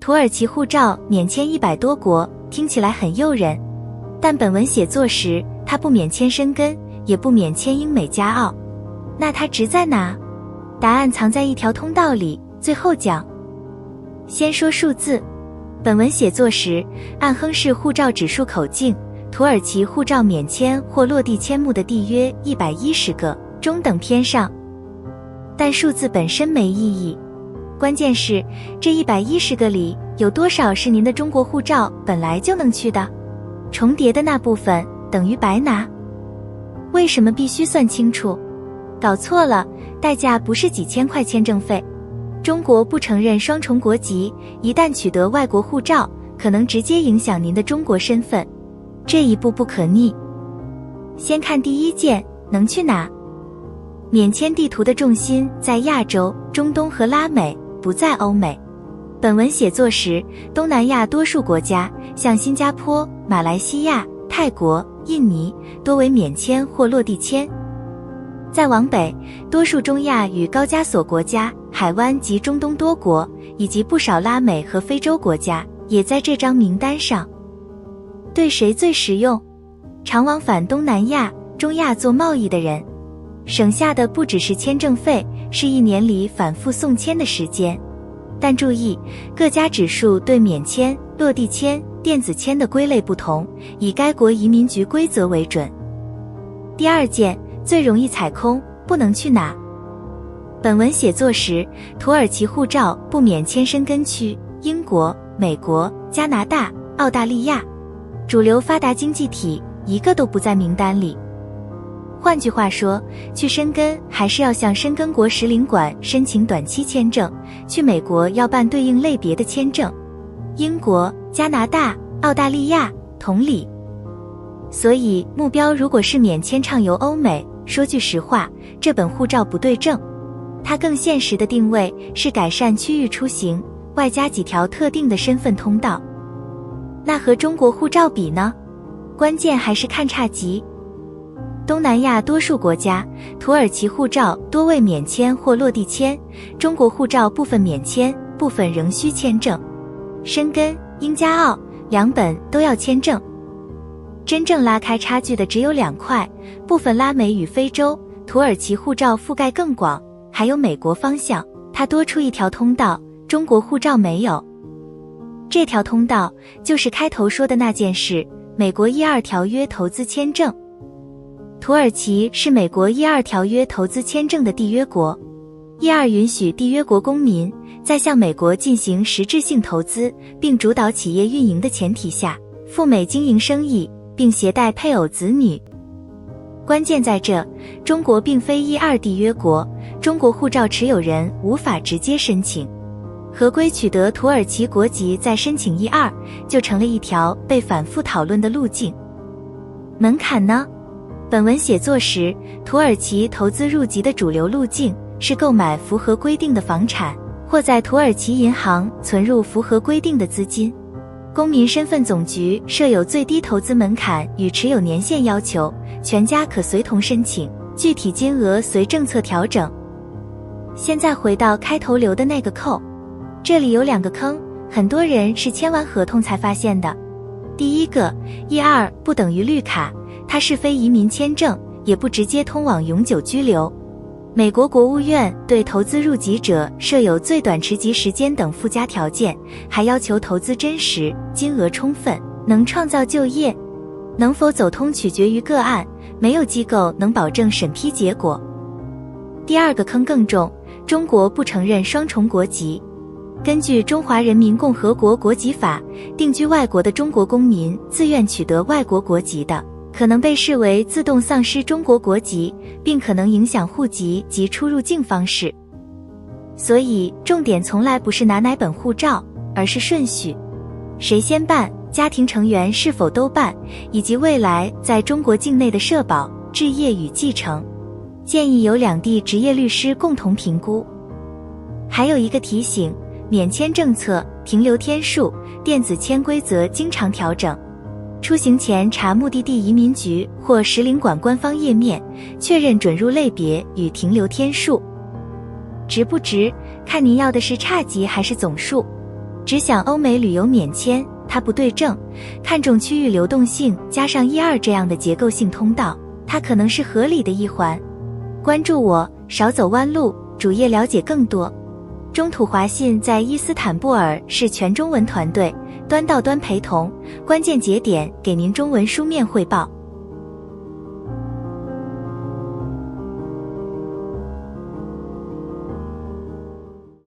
土耳其护照免签100多国，听起来很诱人，但本文写作时，它不免签申根，也不免签英美加澳。那它值在哪？答案藏在一条通道里，最后讲。先说数字，本文写作时，按亨氏护照指数口径，土耳其护照免签或落地签目的地约110个，中等偏上。但数字本身没意义，关键是这110个里有多少是您的中国护照本来就能去的？重叠的那部分等于白拿。为什么必须算清楚？搞错了，代价不是几千块签证费。中国不承认双重国籍，一旦取得外国护照，可能直接影响您的中国身份，这一步不可逆。先看第一件，能去哪？免签地图的重心在亚洲、中东和拉美，不在欧美。本文写作时，东南亚多数国家，像新加坡、马来西亚、泰国、印尼，多为免签或落地签。再往北，多数中亚与高加索国家、海湾及中东多国，以及不少拉美和非洲国家，也在这张名单上。对谁最实用？常往返东南亚、中亚做贸易的人，省下的不只是签证费，是一年里反复送签的时间。但注意，各家指数对免签、落地签、电子签的归类不同，以该国移民局规则为准。第二件，最容易踩空，不能去哪？本文写作时，土耳其护照不免签申根区，英国、美国、加拿大、澳大利亚，主流发达经济体一个都不在名单里。换句话说，去申根还是要向申根国使领馆申请短期签证，去美国要办对应类别的签证，英国、加拿大、澳大利亚同理。所以目标如果是免签畅游欧美，说句实话，这本护照不对症。它更现实的定位是改善区域出行，外加几条特定的身份通道。那和中国护照比呢？关键还是看差级。东南亚多数国家，土耳其护照多为免签或落地签，中国护照部分免签，部分仍需签证。申根、英加澳两本都要签证。真正拉开差距的只有2块，部分拉美与非洲，土耳其护照覆盖更广，还有美国方向，它多出一条通道，中国护照没有。这条通道就是开头说的那件事，美国12条约投资签证。土耳其是美国12条约投资签证的缔约国。12允许缔约国公民在向美国进行实质性投资，并主导企业运营的前提下，赴美经营生意，并携带配偶子女。关键在这，中国并非12缔约国，中国护照持有人无法直接申请。合规取得土耳其国籍再申请12，就成了一条被反复讨论的路径。门槛呢？本文写作时，土耳其投资入籍的主流路径是购买符合规定的房产，或在土耳其银行存入符合规定的资金。公民身份总局设有最低投资门槛与持有年限要求，全家可随同申请，具体金额随政策调整。现在回到开头留的那个扣，这里有2个坑，很多人是签完合同才发现的。第一个 E2 不等于绿卡，它是非移民签证，也不直接通往永久居留。美国国务院对投资入籍者设有最短持籍时间等附加条件，还要求投资真实、金额充分，能创造就业。能否走通取决于个案，没有机构能保证审批结果。第二个坑更重，中国不承认双重国籍。根据《中华人民共和国国籍法》，定居外国的中国公民自愿取得外国国籍的，可能被视为自动丧失中国国籍，并可能影响户籍及出入境方式。所以重点从来不是拿哪本护照，而是顺序。谁先办，家庭成员是否都办，以及未来在中国境内的社保、置业与继承。建议由两地执业律师共同评估。还有一个提醒，免签政策、停留天数、电子签规则经常调整。出行前查目的地移民局或使领馆官方页面，确认准入类别与停留天数。值不值，看您要的是差级还是总数。只想欧美旅游免签，它不对症，看重区域流动性加上1、2这样的结构性通道，它可能是合理的一环。关注我，少走弯路，主页了解更多。中土华信在伊斯坦布尔是全中文团队，端到端陪同，关键节点给您中文书面汇报。